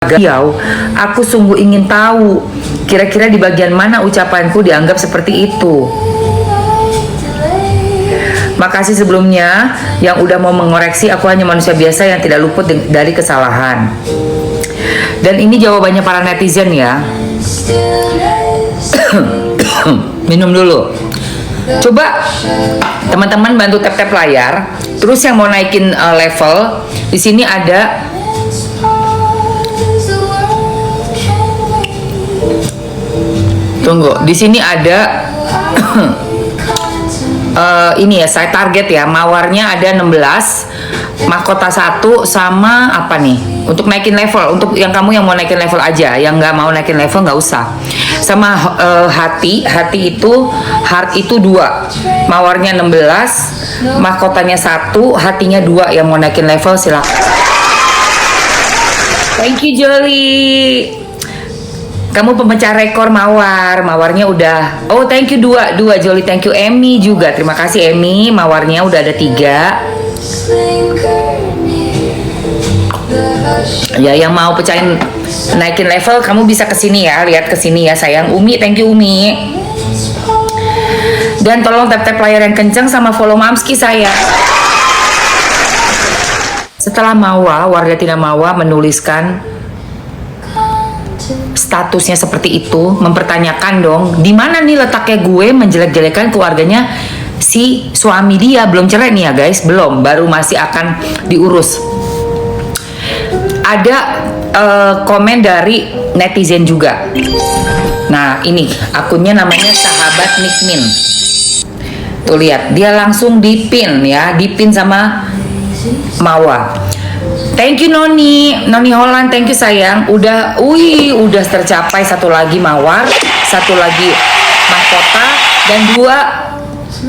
Beliau, aku sungguh ingin tahu kira-kira di bagian mana ucapanku dianggap seperti itu. Makasih sebelumnya yang udah mau mengoreksi. Aku hanya manusia biasa yang tidak luput dari kesalahan. Dan ini jawabannya para netizen ya. Minum dulu. Coba teman-teman bantu tap-tap layar. Terus yang mau naikin level, di sini ada tunggu, di sini ada ini ya, saya target ya, mawarnya ada 16, mahkota 1 sama apa nih? Untuk naikin level, untuk yang kamu yang mau naikin level aja, yang nggak mau naikin level nggak usah. Sama hati itu heart itu 2, mawarnya 16, mahkotanya 1, hatinya 2. Yang mau naikin level silakan. Thank you Jolly. Kamu pemecah rekor mawarnya udah. Oh thank you dua Jolly, thank you Emmy juga, terima kasih Emmy, mawarnya udah ada 3. Ya yang mau pecahin naikin level kamu bisa kesini ya, lihat kesini ya sayang. Umi, thank you Umi. Dan tolong tap-tap layar yang kenceng sama follow Mamski saya. Setelah Mawa, warga tidak Mawa menuliskan statusnya seperti itu, mempertanyakan dong, di mana nih letaknya gue menjelek-jelekan keluarganya si suami dia. Belum cerai nih ya guys, belum, baru masih akan diurus. Ada komen dari netizen juga. Nah ini akunnya namanya sahabat Nikmin. Tuh lihat, dia langsung dipin ya, dipin sama Mawa. Thank you Noni Holland, thank you sayang. Udah tercapai satu lagi mawar, satu lagi mahkota, dan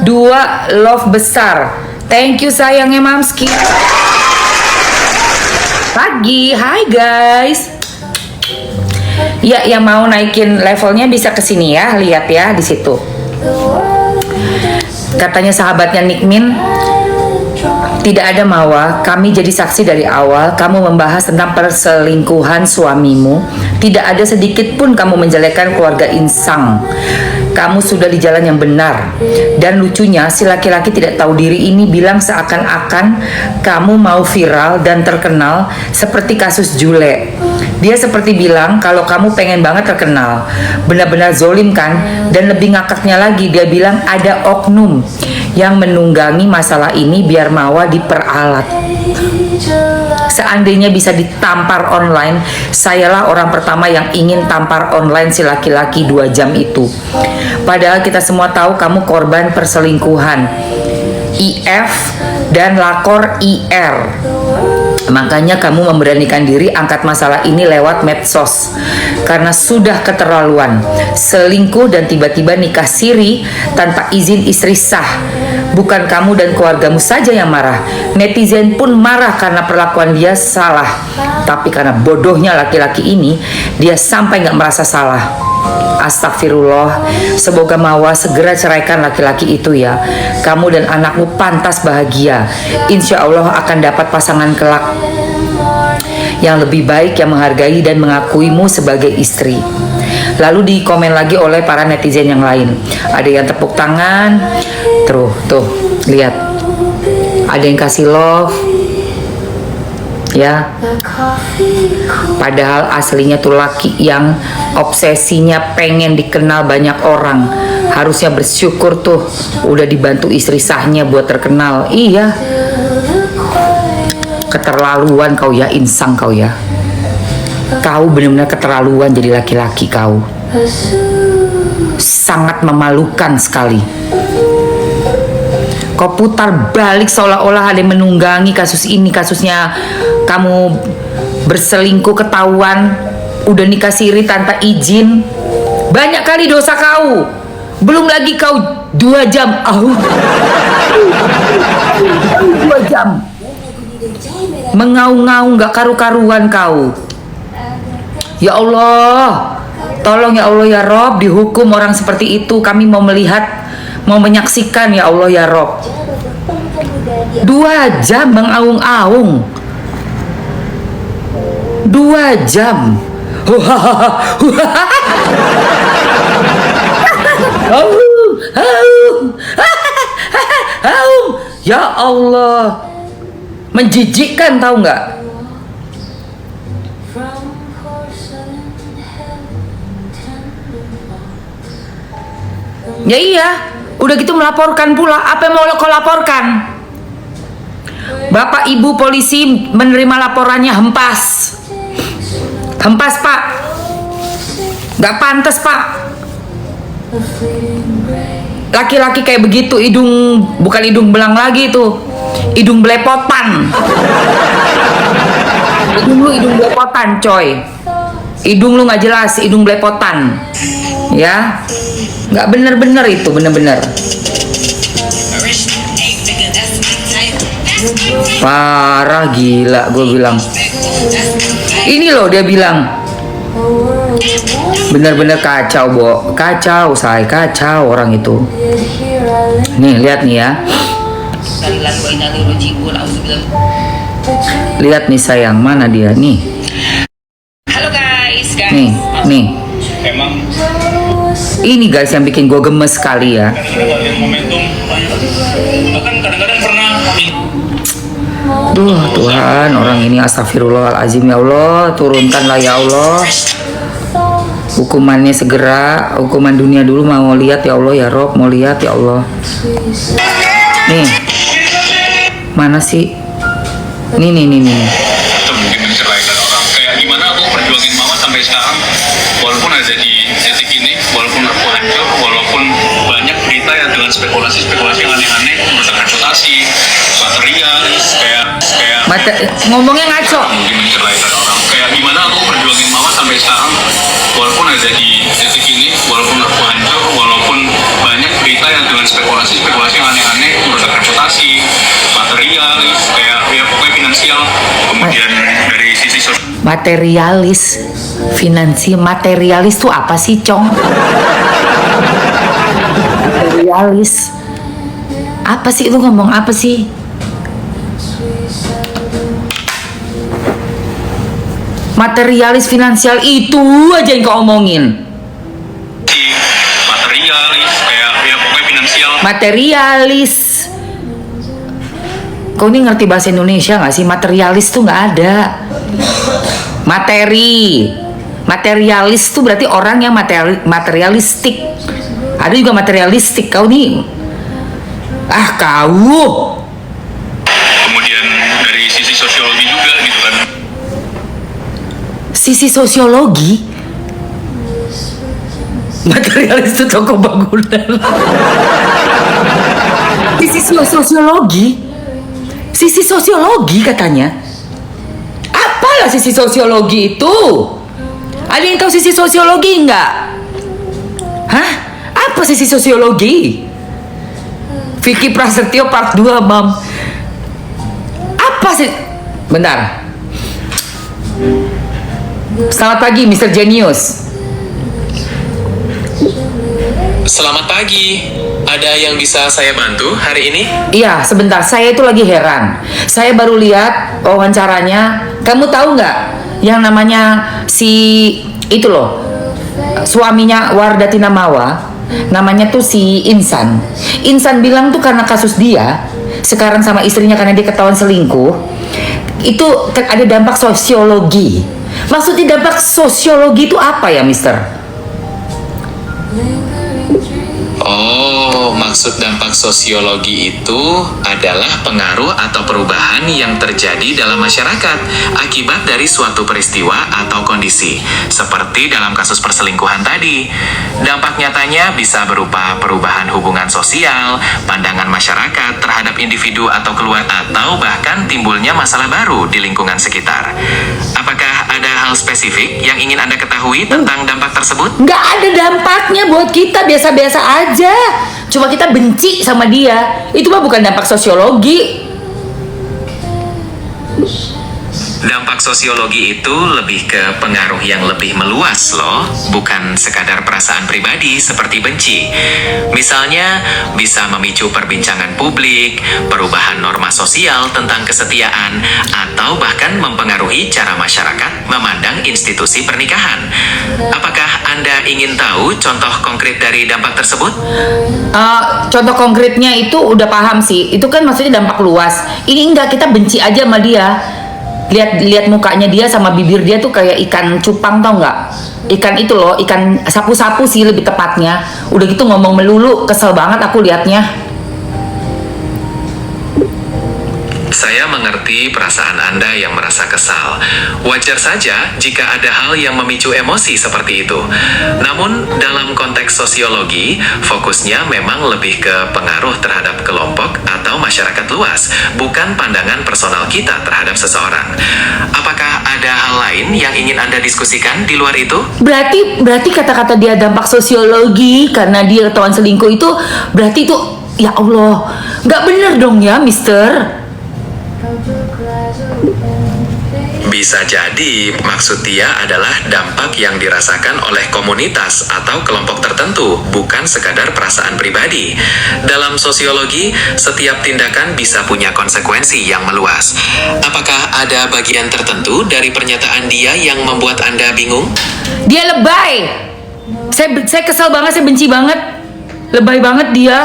dua love besar. Thank you sayangnya Mamski. Pagi, hai guys. Ya, yang mau naikin levelnya bisa kesini ya, lihat ya di situ. Katanya sahabatnya Nikmin, tidak ada Mawa, kami jadi saksi dari awal. Kamu membahas tentang perselingkuhan suamimu. Tidak ada sedikit pun kamu menjelekkan keluarga Insang. Kamu sudah di jalan yang benar. Dan lucunya si laki-laki tidak tahu diri ini bilang seakan-akan kamu mau viral dan terkenal seperti kasus Jule. Dia seperti bilang kalau kamu pengen banget terkenal. Benar-benar zolim kan? Dan lebih ngakaknya lagi, dia bilang ada oknum yang menunggangi masalah ini biar Mawa diperalat. Seandainya bisa ditampar online, sayalah orang pertama yang ingin tampar online si laki-laki 2 jam itu. Padahal kita semua tahu kamu korban perselingkuhan IF dan lakor IR. Makanya kamu memberanikan diri angkat masalah ini lewat medsos. Karena sudah keterlaluan selingkuh dan tiba-tiba nikah siri tanpa izin istri sah. Bukan kamu dan keluargamu saja yang marah, netizen pun marah karena perlakuan dia salah. Tapi karena bodohnya laki-laki ini, dia sampai gak merasa salah. Astagfirullah. Semoga Mawa segera ceraikan laki-laki itu ya. Kamu dan anakmu pantas bahagia. Insya Allah akan dapat pasangan kelak yang lebih baik, yang menghargai dan mengakuimu sebagai istri. Lalu dikomen lagi oleh para netizen yang lain. Ada yang tepuk tangan. Tuh lihat, ada yang kasih love ya. Padahal aslinya tuh laki yang obsesinya pengen dikenal banyak orang. Harusnya bersyukur tuh udah dibantu istri sahnya buat terkenal. Iya, keterlaluan kau ya Insang, kau ya. Kau benar-benar keterlaluan jadi laki-laki kau. Sangat memalukan sekali. Kau putar balik seolah-olah ada yang menunggangi kasus ini. Kasusnya kamu berselingkuh ketahuan, udah nikah siri tanpa izin. Banyak kali dosa kau. Belum lagi kau 2 jam. 2 jam mengaung-ngaung gak karu-karuan kau. Ya Allah, tolong ya Allah ya Rob, dihukum orang seperti itu. Kami mau melihat, mau menyaksikan ya Allah ya Rob. 2 jam mengaung-aung. 2 jam. Ya Allah, menjijikkan tahu nggak? Ya iya, udah gitu melaporkan pula. Apa yang mau kau laporkan? Bapak Ibu polisi menerima laporannya hempas. Hempas Pak. Gak pantas Pak. Laki-laki kayak begitu, bukan hidung belang lagi itu, hidung belepotan. Hidung belepotan coy. Hidung lu nggak jelas, hidung belepotan. Ya, nggak bener-bener itu, bener-bener. Parah gila, gue bilang. Ini loh dia bilang. Bener-bener kacau, Bo. Kacau, say. Kacau orang itu. Nih, lihat nih ya. Lihat nih sayang, mana dia? Nih. Halo guys. Nih. Ini guys yang bikin gue gemes sekali ya. Momentum bahkan kadang-kadang pernah. Duh Tuhan, orang ini astagfirullahaladzim ya Allah, turunkanlah ya Allah. Hukumannya segera, hukuman dunia dulu mau lihat ya Allah ya Rob, mau lihat ya Allah. Nih, mana sih? Nih. Atau mungkin menceraikan orang. Kayak gimana aku perjuangin mama sampai sekarang, walaupun ada di titik ini, walaupun aku hancur, walaupun banyak berita ya dengan spekulasi yang aneh-aneh, merusak reputasi, material, kayak ngomongnya ngaco. mungkin menceraikan orang. Kayak gimana aku perjuangin mama sampai sekarang, walaupun ada di titik ini, walaupun aku hancur, walaupun banyak berita yang dengan spekulasi yang aneh-aneh, merusak reputasi, material, kayak ya pokoknya finansial. Kemudian dari sisi sosial. Materialis tuh apa sih, Cong? Materialis. Apa sih, lu ngomong apa sih? Materialis finansial itu aja yang kau omongin. Materialis, kayak ya pokoknya finansial. Materialis. Kau ini ngerti bahasa Indonesia nggak sih? Materialis tuh nggak ada. Materialis tuh berarti orang yang materialistik. Ada juga materialistik. Kau nih, kau. Kemudian dari sisi sosiologi juga gitu kan. Sisi sosiologi, materialis itu toko bangunan. Sisi sosiologi katanya. Apalah sisi sosiologi itu? Ada yang tahu sisi sosiologi enggak? Hah? Apa sisi sosiologi? Vicky Prasetyo part 2, Mam. Apa sih? Bentar. Selamat pagi, Mr. Genius. Selamat pagi. Ada yang bisa saya bantu hari ini? Iya, sebentar. Saya itu lagi heran. Saya baru lihat wawancaranya. Kamu tahu nggak yang namanya si itu loh, suaminya Wardatina Mawa, namanya tuh si Insan. Insan bilang tuh karena kasus dia sekarang sama istrinya karena dia ketahuan selingkuh, itu ada dampak sosiologi. Maksudnya dampak sosiologi itu apa ya, Mister? Oh, maksud dampak sosiologi itu adalah pengaruh atau perubahan yang terjadi dalam masyarakat akibat dari suatu peristiwa atau kondisi, seperti dalam kasus perselingkuhan tadi. Dampak nyatanya bisa berupa perubahan hubungan sosial, pandangan masyarakat terhadap individu atau keluarga, atau bahkan timbulnya masalah baru di lingkungan sekitar. Apakah ada hal spesifik yang ingin Anda ketahui tentang dampak tersebut? Nggak ada dampaknya buat kita, biasa-biasa aja. Cuma kita benci sama dia. Itu mah bukan dampak sosiologi. Dampak sosiologi itu lebih ke pengaruh yang lebih meluas loh, bukan sekadar perasaan pribadi seperti benci. Misalnya, bisa memicu perbincangan publik, perubahan norma sosial tentang kesetiaan, atau bahkan mempengaruhi cara masyarakat memandang institusi pernikahan. Apakah Anda ingin tahu contoh konkret dari dampak tersebut? Contoh konkretnya itu udah paham sih. Itu kan maksudnya dampak luas. Ini enggak, kita benci aja sama dia. Lihat mukanya dia sama bibir dia tuh kayak ikan cupang, tau nggak? Ikan itu loh, ikan sapu-sapu sih lebih tepatnya. Udah gitu ngomong melulu, kesel banget aku liatnya. Saya mengerti perasaan Anda yang merasa kesal. Wajar saja jika ada hal yang memicu emosi seperti itu. Namun, dalam konteks sosiologi, fokusnya memang lebih ke pengaruh terhadap kelompok atau masyarakat luas, bukan pandangan personal kita terhadap seseorang. Apakah ada hal lain yang ingin Anda diskusikan di luar itu? Berarti kata-kata dia dampak sosiologi karena dia ketahuan selingkuh itu berarti itu, ya Allah, nggak bener dong ya, Mister. Bisa jadi maksud dia adalah dampak yang dirasakan oleh komunitas atau kelompok tertentu, bukan sekadar perasaan pribadi. Dalam sosiologi, setiap tindakan bisa punya konsekuensi yang meluas. Apakah ada bagian tertentu dari pernyataan dia yang membuat Anda bingung? Dia lebay. Saya kesel banget, saya benci banget. Lebay banget dia.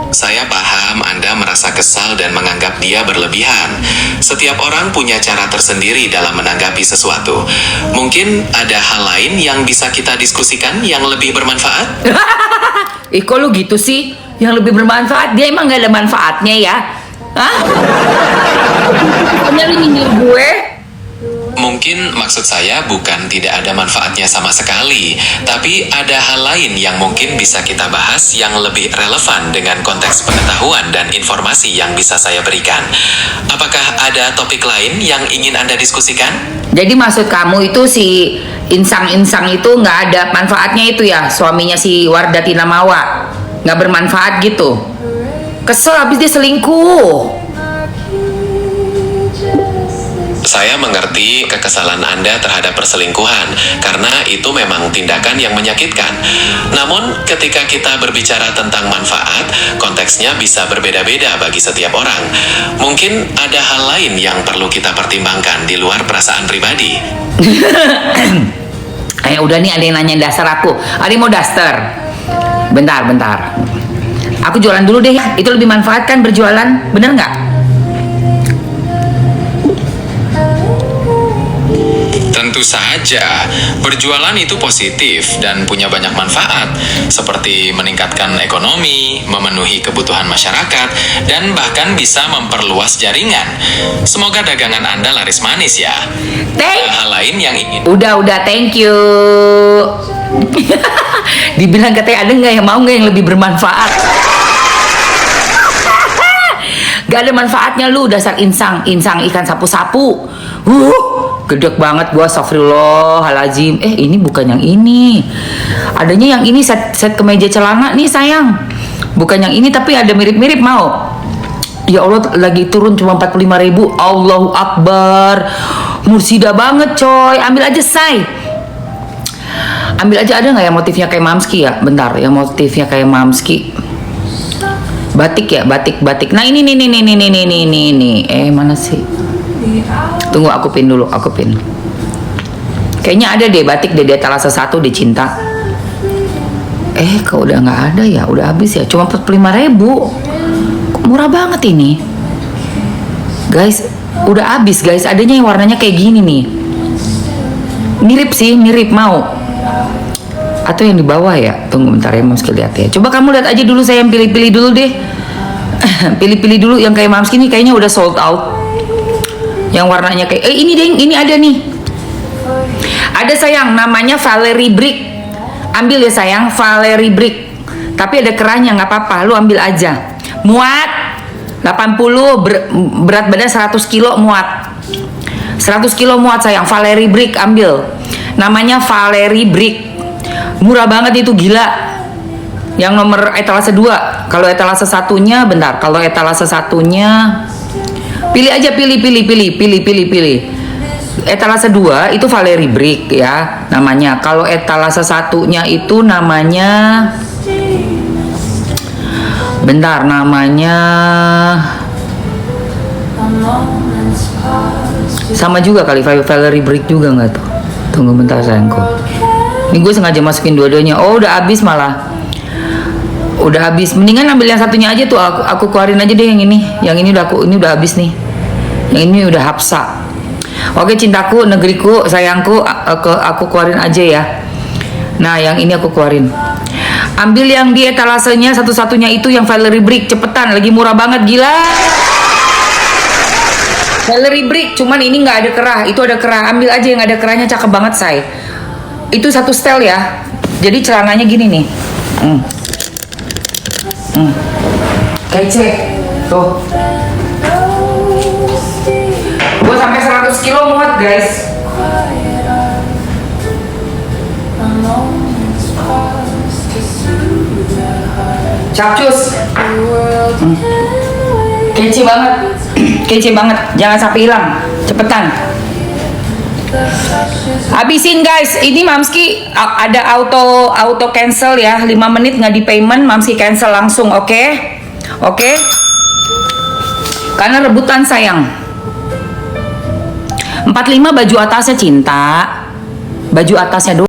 Saya paham Anda merasa kesal dan menganggap dia berlebihan. Setiap orang punya cara tersendiri dalam menanggapi sesuatu. Mungkin ada hal lain yang bisa kita diskusikan yang lebih bermanfaat? Kok lu gitu sih? Yang lebih bermanfaat? Dia emang gak ada manfaatnya ya? Hah? Pokoknya lu nyindir gue? Mungkin maksud saya bukan tidak ada manfaatnya sama sekali, tapi ada hal lain yang mungkin bisa kita bahas yang lebih relevan dengan konteks pengetahuan dan informasi yang bisa saya berikan. Apakah ada topik lain yang ingin Anda diskusikan? Jadi maksud kamu itu si Insang itu nggak ada manfaatnya itu ya? Suaminya si Wardatina Mawa nggak bermanfaat gitu? Kesel habis dia selingkuh. Saya mengerti kekesalan Anda terhadap perselingkuhan, karena itu memang tindakan yang menyakitkan. Namun, ketika kita berbicara tentang manfaat, konteksnya bisa berbeda-beda bagi setiap orang. Mungkin ada hal lain yang perlu kita pertimbangkan di luar perasaan pribadi. Udah nih, ada yang nanya dasar aku. Ada yang mau daster? Bentar. Aku jualan dulu deh ya. Itu lebih manfaat kan berjualan? Bener nggak? Tentu saja, berjualan itu positif dan punya banyak manfaat, seperti meningkatkan ekonomi, memenuhi kebutuhan masyarakat, dan bahkan bisa memperluas jaringan. Semoga dagangan Anda laris manis ya. Ada hal lain yang ingin... Udah, thank you. Dibilang katanya ada nggak yang mau nggak yang lebih bermanfaat? Gak ada manfaatnya lu, dasar insang ikan sapu-sapu. Gedek banget gua, astagfirullahaladzim. Ini bukan yang ini. Adanya yang ini, set kemeja celana nih sayang. Bukan yang ini tapi ada mirip-mirip, mau? Ya Allah, lagi turun cuma 45.000. Allahu Akbar. Mursida banget coy. Ambil aja say. Ambil aja, ada nggak yang motifnya kayak Mamski ya? Bentar, yang motifnya kayak Mamski. Batik ya, batik. Nah ini nih. Mana sih? Tunggu, aku pin dulu, Kayaknya ada deh batik deh, dia Etalase 1 di Cinta. Kok udah nggak ada ya? Udah habis ya? Cuma 45.000. Kok murah banget ini? Guys, udah habis guys. Adanya yang warnanya kayak gini nih. Mirip mau. Atau yang di bawah ya? Tunggu bentar ya, Mamski lihat ya. Coba kamu lihat aja dulu, saya yang pilih-pilih dulu deh. Pilih-pilih dulu yang kayak Mamski nih, kayaknya udah sold out. Yang warnanya kayak ini deh, ini ada nih. Ada sayang, namanya Valerie Brick. Ambil ya sayang, Valerie Brick. Tapi ada kerahnya, nggak apa-apa, lu ambil aja. Muat 80, berat badan 100 kilo muat. 100 kilo muat sayang, Valerie Brick ambil. Namanya Valerie Brick. Murah banget itu, gila. Yang nomor etalase 2. Kalau etalase satunya, bentar. Kalau etalase satunya Pilih aja, pilih. Etalase 2 itu Valerie Brick ya namanya. Kalau etalase satunya itu namanya, bentar, namanya sama juga kali, Valerie Brick juga nggak tuh? Tunggu bentar sayangku. Ini gue sengaja masukin dua-duanya. Oh udah habis malah. Udah habis. Mendingan ambil yang satunya aja tuh. Aku keluarin aja deh yang ini. Yang ini udah habis nih. Yang ini udah Hapsa. Oke cintaku, negeriku, sayangku, aku keluarin aja ya. Nah yang ini aku keluarin. Ambil yang di etalasenya satu-satunya itu yang Valerie Brick, cepetan, lagi murah banget, gila. Valerie Brick, cuman ini nggak ada kerah, itu ada kerah. Ambil aja yang ada kerahnya, cakep banget say. Itu satu style ya. Jadi celananya gini nih. Kece, tuh. Gue sampai 100 kilo muat guys. Capcus. Kece banget. Kece banget. Jangan sampai hilang. Cepetan. Habisin guys. Ini Mamski ada auto cancel ya. 5 menit nggak di payment, Mamski cancel langsung, oke? Oke? Karena rebutan sayang. 45 baju atasnya cinta. Baju atasnya doang.